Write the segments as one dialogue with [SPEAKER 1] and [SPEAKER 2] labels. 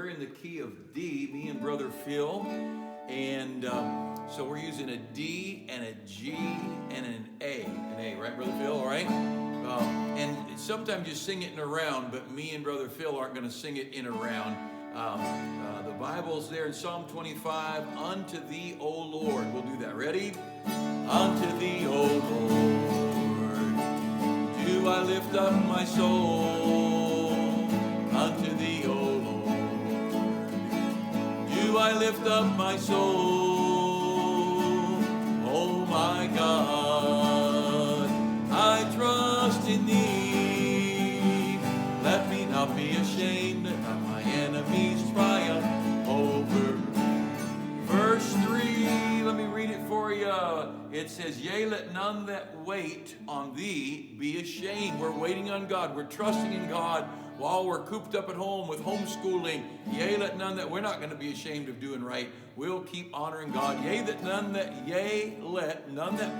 [SPEAKER 1] we're in the key of D, me and Brother Phil. And so we're using a D and a G and an A. An A, right, Brother Phil? All right? And sometimes you sing it in a round, but me and Brother Phil aren't going to sing it in a round. The Bible's there in Psalm 25. Unto thee, O Lord. We'll do that. Ready? Unto thee, O Lord, do I lift up my soul. Unto thee, O Lord, do I lift up my soul. Oh my God, I trust in thee. Let me not be ashamed, let not my enemies triumph over me. Verse 3, let me read it for you. It says, yea, let none that wait on thee be ashamed. We're waiting on God. We're trusting in God while we're cooped up at home with homeschooling. Yea, let none that, we're not going to be ashamed of doing right. We'll keep honoring God. Yea, let none that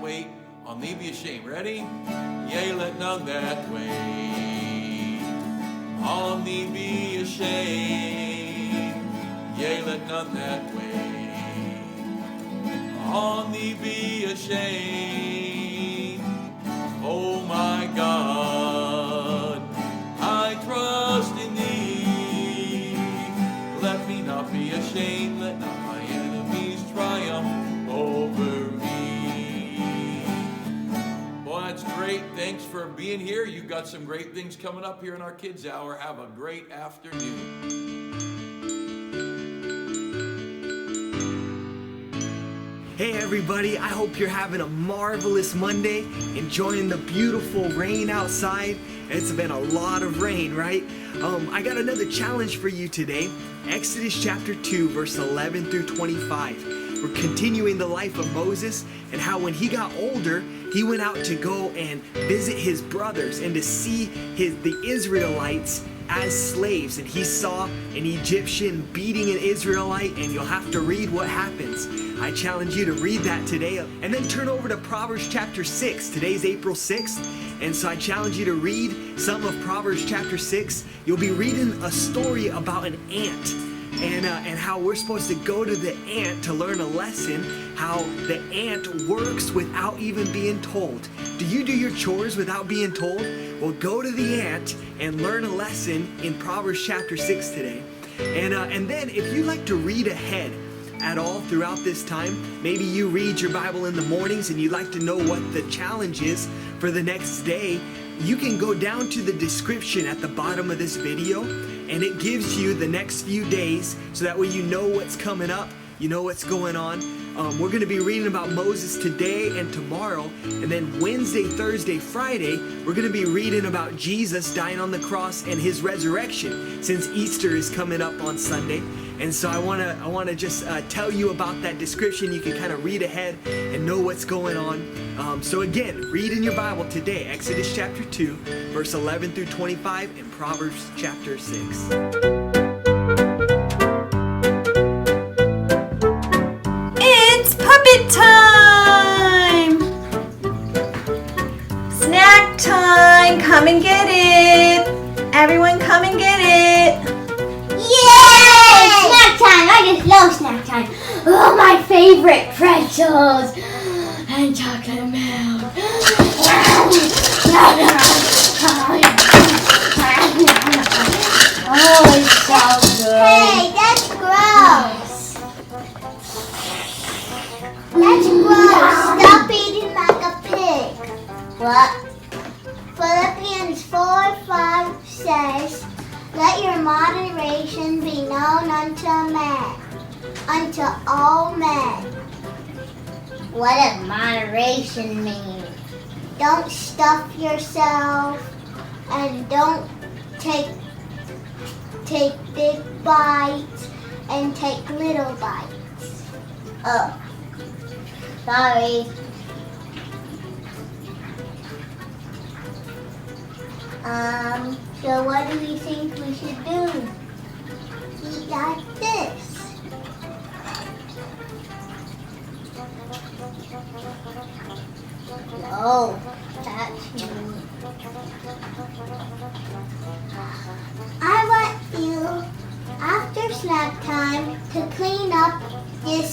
[SPEAKER 1] wait on thee be ashamed. Ready? Yea, let none that wait on thee be ashamed. Yea, let none that wait on thee be ashamed. Oh my God, I trust in thee. Let me not be ashamed, let not my enemies triumph over me. Boy, that's great. Thanks for being here. You've got some great things coming up here in our Kids Hour. Have a great afternoon.
[SPEAKER 2] Hey everybody, I hope you're having a marvelous Monday, enjoying the beautiful rain outside. It's been a lot of rain, right? I got another challenge for you today. Exodus chapter 2, verse 11 through 25. We're continuing the life of Moses and how when he got older, he went out to go and visit his brothers and to see the Israelites as slaves. And he saw an Egyptian beating an Israelite, and you'll have to read what happens. I challenge you to read that today. And then turn over to Proverbs chapter 6. Today's April 6th. And so I challenge you to read some of Proverbs chapter 6. You'll be reading a story about an ant. And how we're supposed to go to the ant to learn a lesson, how the ant works without even being told. Do you do your chores without being told? Well, go to the ant and learn a lesson in Proverbs chapter 6 today. And then if you like to read ahead at all throughout this time, maybe you read your Bible in the mornings and you'd like to know what the challenge is for the next day, you can go down to the description at the bottom of this video, and it gives you the next few days, so that way you know what's coming up, you know what's going on. We're going to be reading about Moses today and tomorrow, and then Wednesday, Thursday, Friday, we're going to be reading about Jesus dying on the cross and his resurrection, since Easter is coming up on Sunday. And so I want to just tell you about that description. You can kind of read ahead and know what's going on. So again, read in your Bible today, Exodus chapter 2, verse 11 through 25, and Proverbs chapter 6.
[SPEAKER 3] It's puppet time! Snack time! Come and get it! Everyone come and get it!
[SPEAKER 4] Yay! Snack time! I just love snack time. Oh, my favorite pretzels and chocolate milk. Oh, it's so good. Hey, that's gross. That's gross. Stop eating like a pig. What? Philippians 4:5 says, let your moderation be known unto all men. What does moderation mean? Don't stuff yourself and don't take big bites and take little bites. Oh, sorry. So what do you think we should do? Eat like this. No, that's mean. I want you, after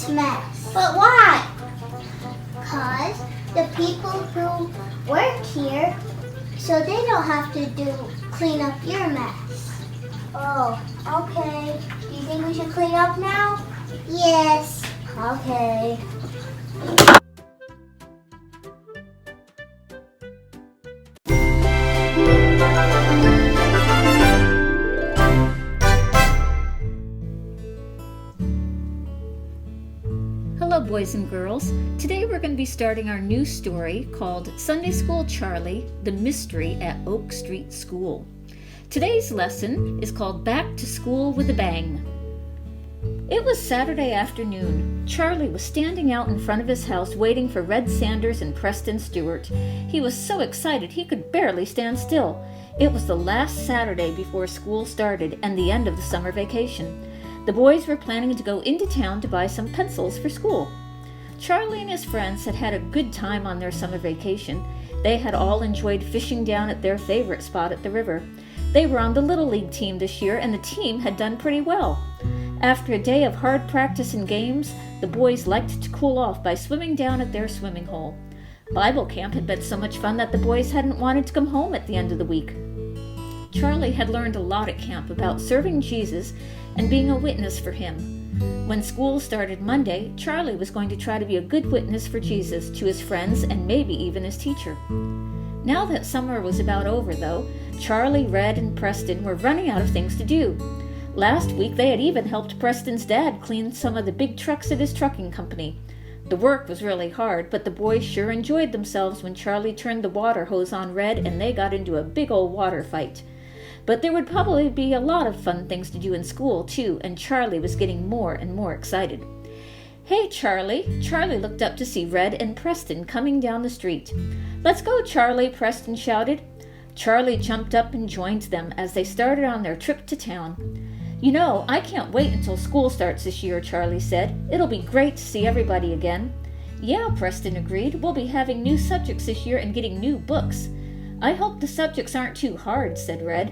[SPEAKER 4] this mess.
[SPEAKER 3] But why?
[SPEAKER 4] Because the people who work here, so they don't have to clean up your mess.
[SPEAKER 3] Oh, okay. Do you think we should clean up now?
[SPEAKER 4] Yes.
[SPEAKER 3] Okay.
[SPEAKER 5] Hello, boys and girls. Today we're going to be starting our new story called Sunday School Charlie, The Mystery at Oak Street School. Today's lesson is called Back to School with a Bang. It was Saturday afternoon. Charlie was standing out in front of his house waiting for Red Sanders and Preston Stewart. He was so excited he could barely stand still. It was the last Saturday before school started and the end of the summer vacation. The boys were planning to go into town to buy some pencils for school. Charlie and his friends had had a good time on their summer vacation. They had all enjoyed fishing down at their favorite spot at the river. They were on the Little League team this year, and the team had done pretty well. After a day of hard practice and games, the boys liked to cool off by swimming down at their swimming hole. Bible camp had been so much fun that the boys hadn't wanted to come home at the end of the week. Charlie had learned a lot at camp about serving Jesus and being a witness for him. When school started Monday, Charlie was going to try to be a good witness for Jesus to his friends and maybe even his teacher. Now that summer was about over, though, Charlie, Red, and Preston were running out of things to do. Last week they had even helped Preston's dad clean some of the big trucks at his trucking company. The work was really hard, but the boys sure enjoyed themselves when Charlie turned the water hose on Red and they got into a big old water fight. But there would probably be a lot of fun things to do in school, too, and Charlie was getting more and more excited. "Hey, Charlie!" Charlie looked up to see Red and Preston coming down the street. "Let's go, Charlie!" Preston shouted. Charlie jumped up and joined them as they started on their trip to town. "You know, I can't wait until school starts this year," Charlie said. "It'll be great to see everybody again." "Yeah," Preston agreed. "We'll be having new subjects this year and getting new books." "I hope the subjects aren't too hard," said Red.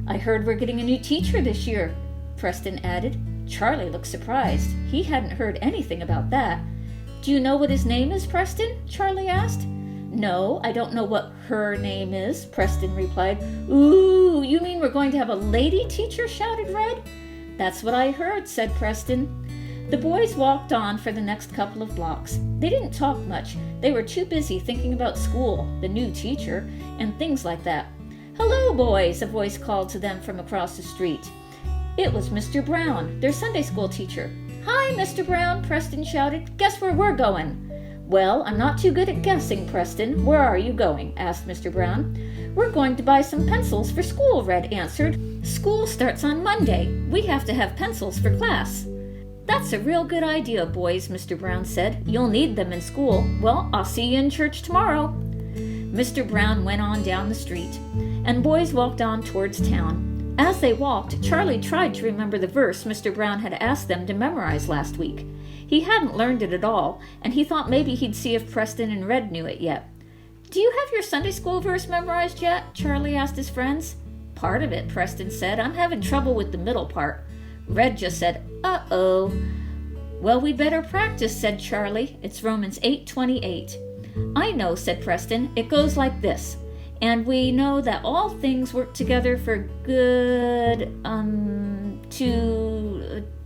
[SPEAKER 5] "I heard we're getting a new teacher this year," Preston added. Charlie looked surprised. He hadn't heard anything about that. "Do you know what his name is, Preston?" Charlie asked. "No, I don't know what her name is," Preston replied. "Ooh, you mean we're going to have a lady teacher?" shouted Red. "That's what I heard," said Preston. The boys walked on for the next couple of blocks. They didn't talk much. They were too busy thinking about school, the new teacher, and things like that. "Hello, boys," a voice called to them from across the street. It was Mr. Brown, their Sunday school teacher. "Hi, Mr. Brown," Preston shouted. "Guess where we're going?" "Well, I'm not too good at guessing, Preston. Where are you going?" asked Mr. Brown. "We're going to buy some pencils for school," Red answered. "School starts on Monday. We have to have pencils for class." "That's a real good idea, boys," Mr. Brown said. "You'll need them in school. Well, I'll see you in church tomorrow." Mr. Brown went on down the street, and boys walked on towards town. As they walked, Charlie tried to remember the verse Mr. Brown had asked them to memorize last week. He hadn't learned it at all, and he thought maybe he'd see if Preston and Red knew it yet. "Do you have your Sunday school verse memorized yet?" Charlie asked his friends. "Part of it," Preston said. "I'm having trouble with the middle part." Red just said, "Uh-oh." "Well, we'd better practice," said Charlie. "It's Romans 8:28. "I know," said Preston. "It goes like this. And we know that all things work together for good,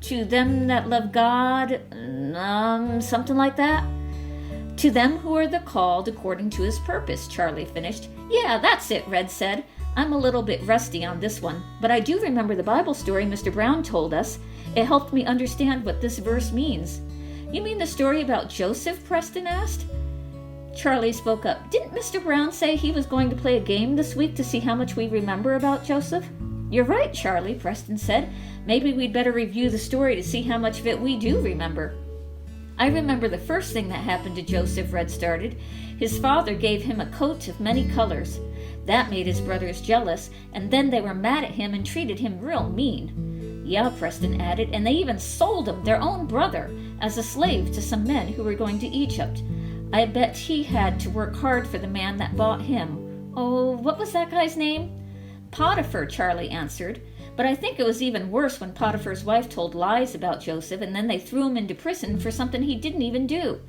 [SPEAKER 5] to them that love God, something like that." "To them who are the called according to his purpose," Charlie finished. "Yeah, that's it," Red said. "I'm a little bit rusty on this one, but I do remember the Bible story Mr. Brown told us. It helped me understand what this verse means." "You mean the story about Joseph?" Preston asked. Charlie spoke up. "Didn't Mr. Brown say he was going to play a game this week to see how much we remember about Joseph?" "You're right, Charlie," Preston said. "Maybe we'd better review the story to see how much of it we do remember." "I remember the first thing that happened to Joseph," Red started. "His father gave him a coat of many colors. That made his brothers jealous, and then they were mad at him and treated him real mean." "Yeah," Preston added, "and they even sold him, their own brother, as a slave to some men who were going to Egypt. I bet he had to work hard for the man that bought him. Oh, what was that guy's name?" "Potiphar," Charlie answered. But I think it was even worse when Potiphar's wife told lies about Joseph, and then they threw him into prison for something he didn't even do.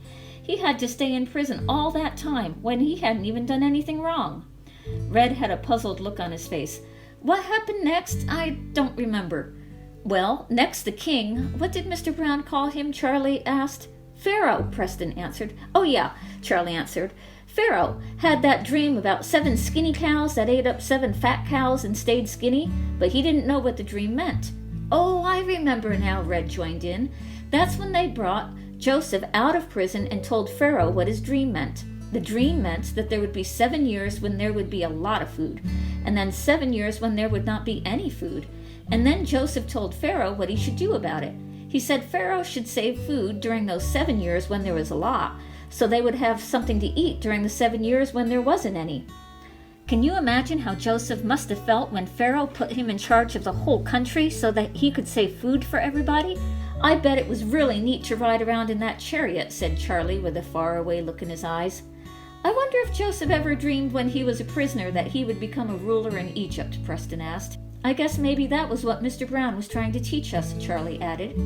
[SPEAKER 5] He had to stay in prison all that time when he hadn't even done anything wrong. Red had a puzzled look on his face. What happened next? I don't remember. Well, next the king. What did Mr. Brown call him? Charlie asked. Pharaoh, Preston answered. Oh yeah, Charlie answered. Pharaoh had that dream about 7 skinny cows that ate up 7 fat cows and stayed skinny, but he didn't know what the dream meant. Oh, I remember now, Red joined in. That's when they brought Joseph out of prison and told Pharaoh what his dream meant. The dream meant that there would be 7 years when there would be a lot of food, and then 7 years when there would not be any food. And then Joseph told Pharaoh what he should do about it. He said Pharaoh should save food during those 7 years when there was a lot, so they would have something to eat during the 7 years when there wasn't any. Can you imagine how Joseph must have felt when Pharaoh put him in charge of the whole country so that he could save food for everybody? I bet it was really neat to ride around in that chariot, said Charlie with a faraway look in his eyes. I wonder if Joseph ever dreamed when he was a prisoner that he would become a ruler in Egypt, Preston asked. I guess maybe that was what Mr. Brown was trying to teach us, Charlie added.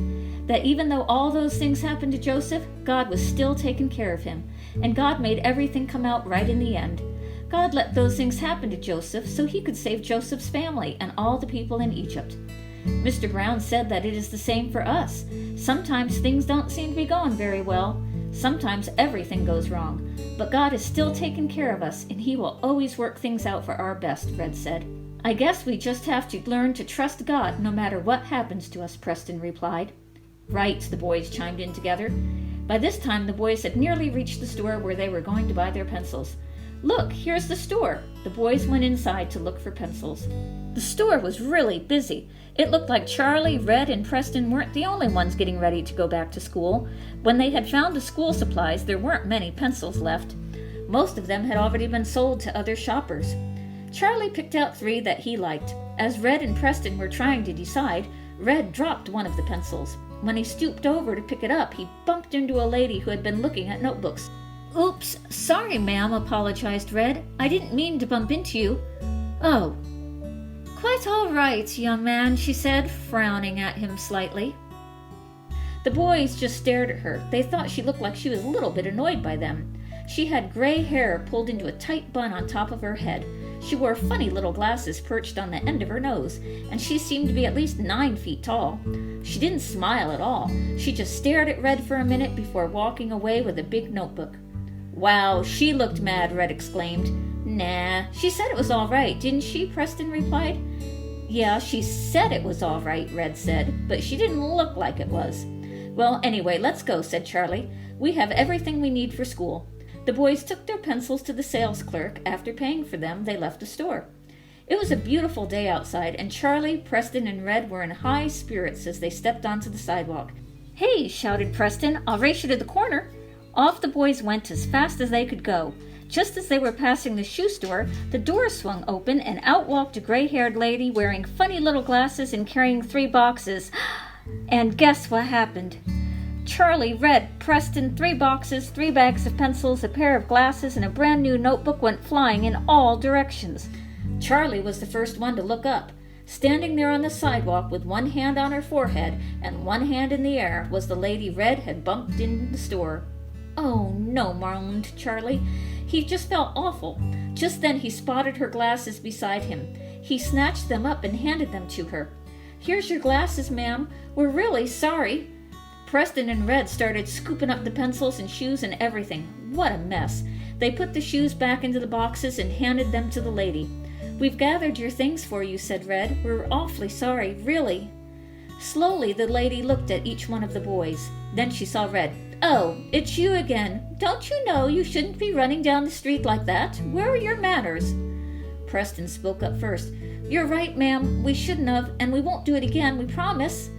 [SPEAKER 5] That even though all those things happened to Joseph, God was still taking care of him, and God made everything come out right in the end. God let those things happen to Joseph so he could save Joseph's family and all the people in Egypt. Mr. Brown said that it is the same for us. Sometimes things don't seem to be going very well. Sometimes everything goes wrong. But God is still taking care of us, and he will always work things out for our best, Red said. I guess we just have to learn to trust God no matter what happens to us, Preston replied. Right, the boys chimed in together. By this time, the boys had nearly reached the store where they were going to buy their pencils. Look, here's the store. The boys went inside to look for pencils. The store was really busy. It looked like Charlie, Red, and Preston weren't the only ones getting ready to go back to school. When they had found the school supplies, there weren't many pencils left. Most of them had already been sold to other shoppers. Charlie picked out 3 that he liked. As Red and Preston were trying to decide, Red dropped one of the pencils. When he stooped over to pick it up, he bumped into a lady who had been looking at notebooks. Oops, sorry, ma'am, apologized Red. I didn't mean to bump into you. Oh. Quite all right, young man, she said, frowning at him slightly. The boys just stared at her. They thought she looked like she was a little bit annoyed by them. She had gray hair pulled into a tight bun on top of her head. She wore funny little glasses perched on the end of her nose, and she seemed to be at least 9 feet tall. She didn't smile at all. She just stared at Red for a minute before walking away with a big notebook. Wow, she looked mad, Red exclaimed. Nah, she said it was all right, didn't she? Preston replied. Yeah, she said it was all right, Red said, but she didn't look like it was. Well, anyway, let's go, said Charlie. We have everything we need for school. The boys took their pencils to the sales clerk. After paying for them, they left the store. It was a beautiful day outside, and Charlie, Preston, and Red were in high spirits as they stepped onto the sidewalk. Hey, shouted Preston, I'll race you to the corner. Off the boys went as fast as they could go. Just as they were passing the shoe store, the door swung open, and out walked a gray-haired lady wearing funny little glasses and carrying 3 boxes. And guess what happened? Charlie, Red, Preston, 3 boxes, 3 bags of pencils, a pair of glasses, and a brand new notebook went flying in all directions. Charlie was the first one to look up. Standing there on the sidewalk with one hand on her forehead and one hand in the air was the lady Red had bumped in the store. Oh no, moaned Charlie. He just felt awful. Just then he spotted her glasses beside him. He snatched them up and handed them to her. Here's your glasses, ma'am. We're really sorry. Preston and Red started scooping up the pencils and shoes and everything. What a mess. They put the shoes back into the boxes and handed them to the lady. We've gathered your things for you, said Red. We're awfully sorry, really. Slowly the lady looked at each one of the boys. Then she saw Red. Oh, it's you again. Don't you know you shouldn't be running down the street like that? Where are your manners? Preston spoke up first. You're right, ma'am. We shouldn't have, and we won't do it again, we promise.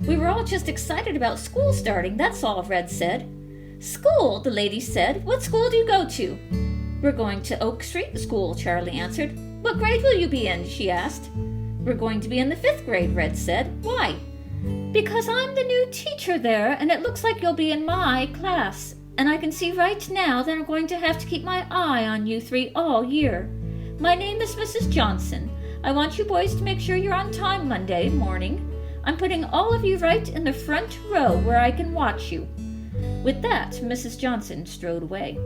[SPEAKER 5] We were all just excited about school starting, that's all, Red said. School, the lady said. What school do you go to? We're going to Oak Street School, Charlie answered. What grade will you be in? She asked. We're going to be in the 5th grade, Red said. Why? Because I'm the new teacher there, and it looks like you'll be in my class. And I can see right now that I'm going to have to keep my eye on you 3 all year. My name is Mrs. Johnson. I want you boys to make sure you're on time Monday morning. I'm putting all of you right in the front row where I can watch you." With that, Mrs. Johnson strode away.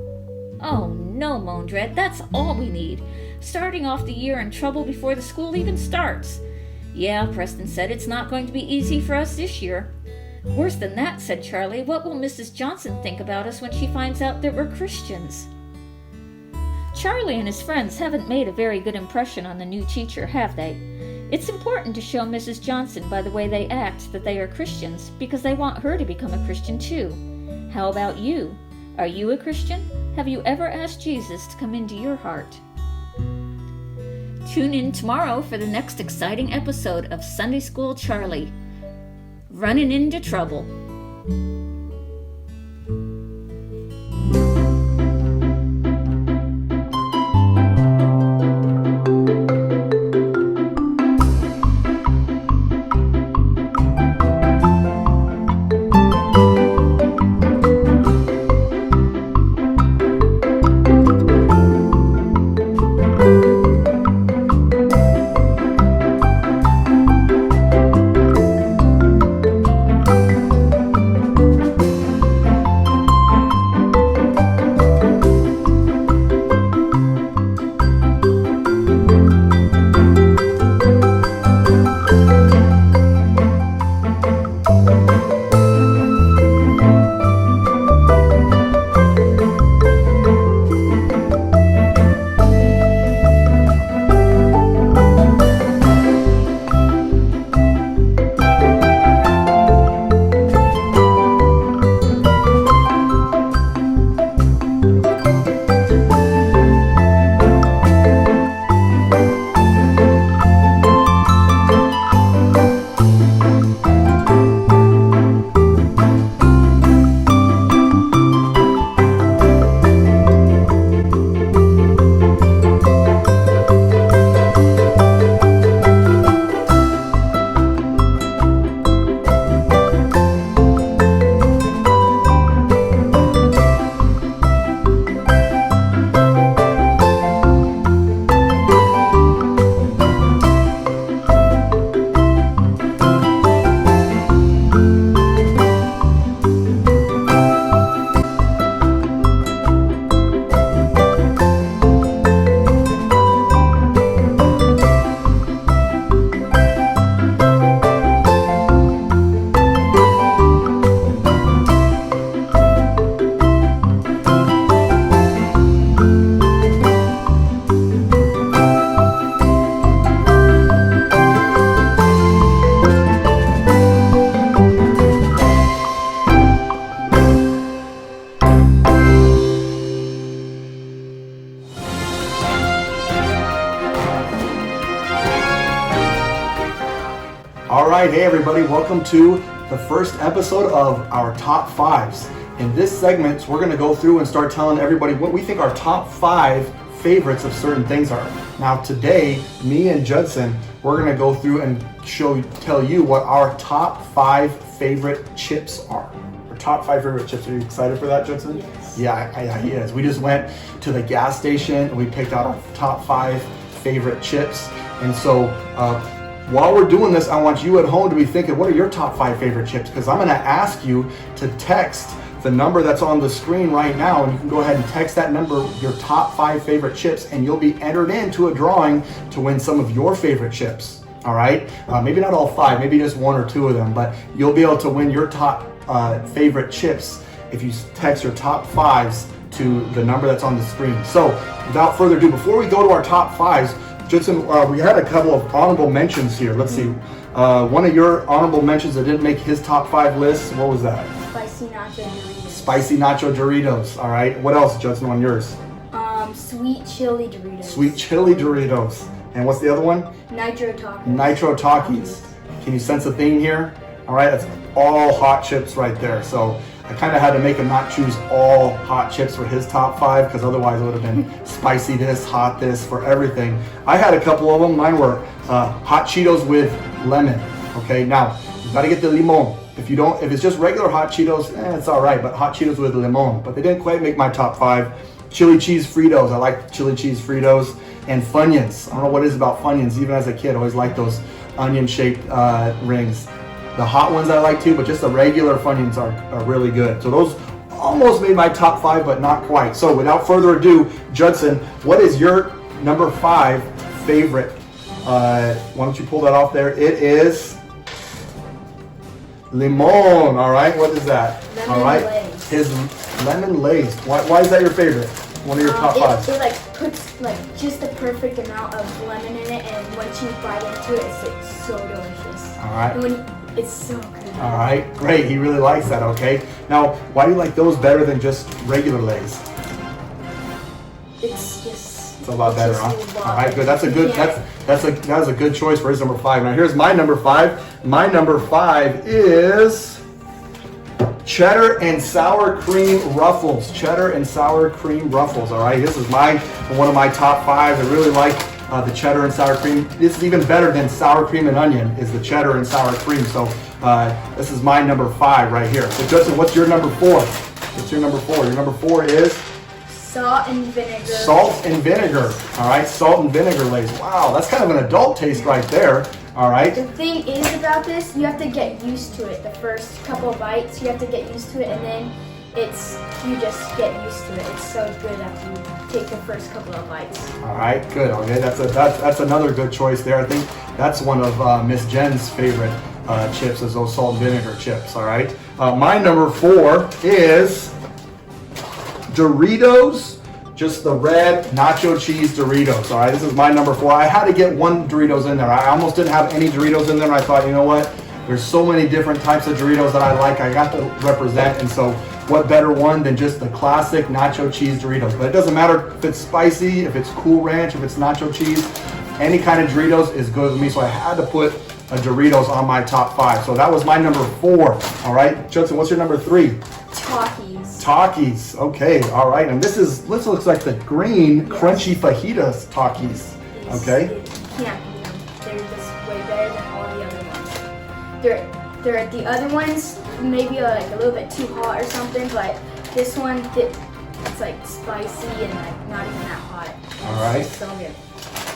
[SPEAKER 5] "Oh no, moaned Red, that's all we need. Starting off the year in trouble before the school even starts." "Yeah," Preston said, "it's not going to be easy for us this year." "Worse than that," said Charlie, "what will Mrs. Johnson think about us when she finds out that we're Christians?" Charlie and his friends haven't made a very good impression on the new teacher, have they? It's important to show Mrs. Johnson by the way they act that they are Christians, because they want her to become a Christian too. How about you? Are you a Christian? Have you ever asked Jesus to come into your heart? Tune in tomorrow for the next exciting episode of Sunday School Charlie, Running into Trouble.
[SPEAKER 6] All right, hey everybody, welcome to the first episode of our top fives. In this segment, we're going to go through and start telling everybody what we think our top 5 favorites of certain things are. Now today, me and Judson, we're going to go through and tell you what our top 5 favorite chips are. Our top 5 favorite chips. Are you excited for that, Judson?
[SPEAKER 4] Yes.
[SPEAKER 6] Yeah, he is. We just went to the gas station and we picked out our top 5 favorite chips. And so, while we're doing this, I want you at home to be thinking, what are your top 5 favorite chips? Because I'm going to ask you to text the number that's on the screen right now, and you can go ahead and text that number, your top 5 favorite chips, and you'll be entered into a drawing to win some of your favorite chips. All right? Maybe not all 5, maybe just 1 or 2 of them, but you'll be able to win your top favorite chips if you text your top 5s to the number that's on the screen. So, without further ado, before we go to our top 5s, Judson, we had a couple of honorable mentions here. Let's see. One of your honorable mentions that didn't make his top 5 list, what was that?
[SPEAKER 4] Spicy nacho Doritos.
[SPEAKER 6] Spicy nacho Doritos. All right. What else, Judson, on yours?
[SPEAKER 4] Sweet chili Doritos.
[SPEAKER 6] Sweet chili Doritos. And what's the other one?
[SPEAKER 4] Nitro Takis.
[SPEAKER 6] Nitro Takis. Can you sense a theme here? All right. That's all hot chips right there. So I kind of had to make him not choose all hot chips for his top 5, because otherwise it would have been spicy this, hot this, for everything. I had a couple of them. Mine were hot Cheetos with lemon. Okay, now you got to get the limon. If it's just regular hot Cheetos, it's all right. But hot Cheetos with limon. But they didn't quite make my top 5. Chili cheese Fritos. I like chili cheese Fritos. and Funyuns. I don't know what it is about Funyuns. Even as a kid, I always liked those onion-shaped rings. The hot ones I like too, but just the regular Funyuns are really good. So those almost made my top 5, but not quite. So without further ado, Judson, what is your number 5 favorite? Why don't you pull that off there? It is limon. All right, what is that?
[SPEAKER 4] Lemon
[SPEAKER 6] all right,
[SPEAKER 4] Lays.
[SPEAKER 6] his lemon laced. Why is that your favorite? One of your top 5.
[SPEAKER 4] It like puts like just the perfect amount of lemon in it, and once you bite into it, it's like so delicious.
[SPEAKER 6] All right.
[SPEAKER 4] And it's so good.
[SPEAKER 6] All right, great. He really likes that. Okay. Now, why do you like those better than just regular Lays?
[SPEAKER 4] It's
[SPEAKER 6] a lot better, huh?
[SPEAKER 4] just a lot
[SPEAKER 6] All right, good. That's a
[SPEAKER 4] better.
[SPEAKER 6] good.
[SPEAKER 4] Yeah.
[SPEAKER 6] That's a good choice for his number 5. Now, here's my number 5. My number 5 is cheddar and sour cream ruffles. Cheddar and sour cream ruffles. All right, this is one of my top 5. I really like the cheddar and sour cream. This is even better than sour cream and onion. Is the cheddar and sour cream? So this is my number 5 right here. So Justin, what's your number 4? What's your number 4? Your number 4 is
[SPEAKER 4] Salt and vinegar.
[SPEAKER 6] salt and vinegar. All right, salt and vinegar Lays. Wow, that's kind of an adult taste right there. All right.
[SPEAKER 4] The thing is about this, you have to get used to it. The first couple of bites, you have to get used to it, and then you just get used to it. It's so good after you take the first couple of bites.
[SPEAKER 6] All right, good. Okay, that's another good choice there. I think that's one of Miss Jen's favorite chips is those salt and vinegar chips. All right. My number 4 is Doritos, just the red nacho cheese Doritos. All right, this is my number 4. I had to get one Doritos in there. I almost didn't have any Doritos in there. And I thought, you know what? There's so many different types of Doritos that I like. I got to represent, and so what better one than just the classic nacho cheese Doritos? But it doesn't matter if it's spicy, if it's Cool Ranch, if it's nacho cheese. Any kind of Doritos is good with me. So I had to put a Doritos on my top 5. So that was my number 4. All right, Judson, what's your number 3?
[SPEAKER 4] Takis.
[SPEAKER 6] Takis. Okay, all right. And this looks like the green crunchy fajitas Takis. Okay.
[SPEAKER 4] You can't beat them. They're just way better than all the other ones. They're the other ones maybe like a little bit too hot or something, but this one it's like spicy and like not even that hot.
[SPEAKER 6] All right.
[SPEAKER 4] It's so good.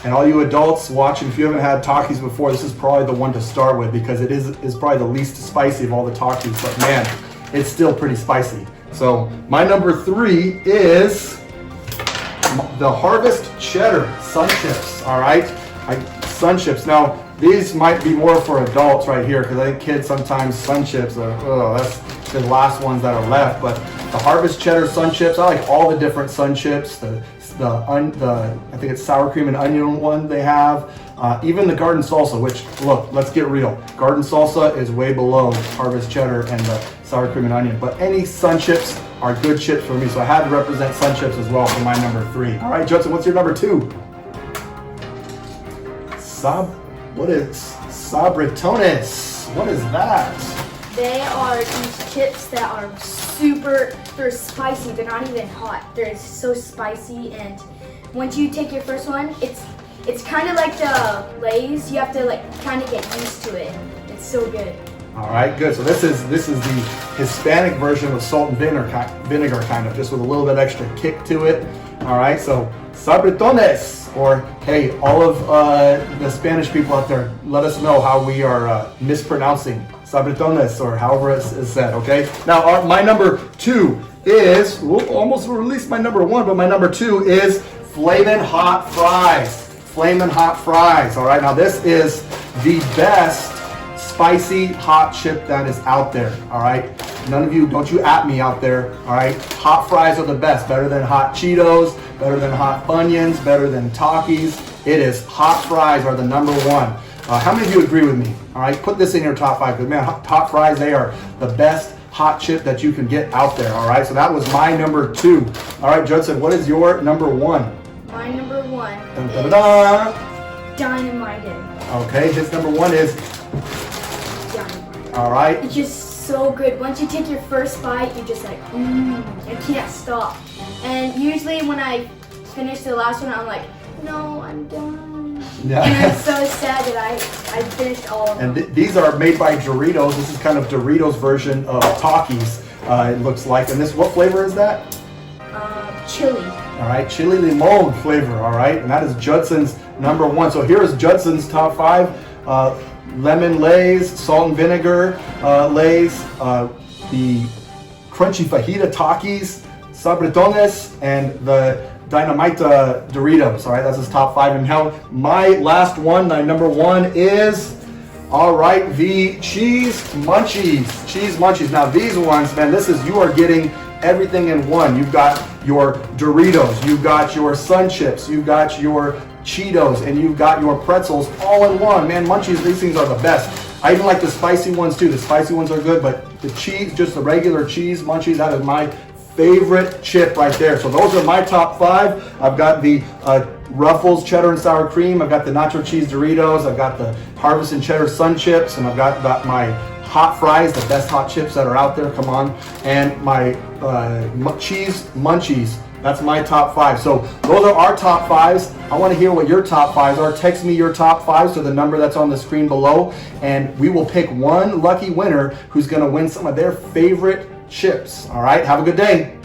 [SPEAKER 6] And all you adults watching, if you haven't had Takis before, this is probably the one to start with because it is probably the least spicy of all the Takis. But man, it's still pretty spicy. So my number 3 is the Harvest Cheddar Sun Chips. All right, Sun Chips. Now these might be more for adults right here because I think kids sometimes Sun Chips are that's the last ones that are left. But the Harvest Cheddar Sun Chips, I like all the different Sun Chips. The I think it's sour cream and onion one they have. Even the garden salsa, which look, let's get real. Garden salsa is way below Harvest Cheddar and the sour cream and onion. But any Sun Chips are good chips for me, so I had to represent Sun Chips as well for my number 3. All right, Judson, what's your number 2? What is Sabritones? What is that?
[SPEAKER 4] They are these chips that are they're spicy. They're not even hot. They're so spicy, and once you take your first one, it's kind of like the Lay's. You have to like kind of get used to it. It's so good.
[SPEAKER 6] All right, good. So this is the Hispanic version of salt and vinegar kind of, just with a little bit extra kick to it. All right, so Sabritones, or hey, all of the Spanish people out there, let us know how we are mispronouncing Sabritones, or however it is said, okay? Now, my number 2 is, almost released my number 1, but my number 2 is Flamin' Hot Fries. Flamin' Hot Fries, all right? Now, this is the best spicy hot chip that is out there, all right? None of you, don't you at me out there, all right? Hot fries are the best, better than hot Cheetos, better than hot Funyuns, better than Takis. It is hot fries are the number 1. How many of you agree with me? All right, put this in your top 5. Because man, hot fries, they are the best hot chip that you can get out there. All right, so that was my number 2. All right, Judson, what is your number 1?
[SPEAKER 4] My number 1
[SPEAKER 6] Dun, dun,
[SPEAKER 4] is
[SPEAKER 6] dun.
[SPEAKER 4] Dynamite.
[SPEAKER 6] Okay, his number 1 is
[SPEAKER 4] Dynamite.
[SPEAKER 6] all right.
[SPEAKER 4] It's just so good. Once you take your first bite, you're just like, you can't stop. And usually when I finish the last one, I'm like, no, I'm done.
[SPEAKER 6] Yeah.
[SPEAKER 4] And I'm so sad that I finished all of them.
[SPEAKER 6] And these are made by Doritos. This is kind of Doritos version of Takis. It looks like. And this, what flavor is that?
[SPEAKER 4] Chili.
[SPEAKER 6] all right, chili limon flavor, all right, and that is Judson's number 1. So here is Judson's top 5: lemon Lay's, salt and vinegar Lay's, the crunchy fajita Takis, sabritones, and the Dynamite Doritos. All right, that's his top 5. And now my last one, my number 1 is, all right, the cheese munchies. Cheese munchies. Now these ones, man, you are getting everything in one. You've got your Doritos, you've got your Sun Chips, you've got your Cheetos, and you've got your pretzels all in one. Man, munchies, these things are the best. I even like the spicy ones too. The spicy ones are good, but the cheese, just the regular cheese munchies, that is my favorite chip right there. So those are my top 5. I've got the Ruffles cheddar and sour cream. I've got the nacho cheese Doritos. I've got the Harvest and cheddar Sun Chips, and I've got my hot fries, the best hot chips that are out there. Come on, and my cheese munchies. That's my top 5. So those are our top 5s. I want to hear what your top 5s are. Text me your top 5s to the number that's on the screen below, and we will pick one lucky winner who's going to win some of their favorite chips. All right, have a good day.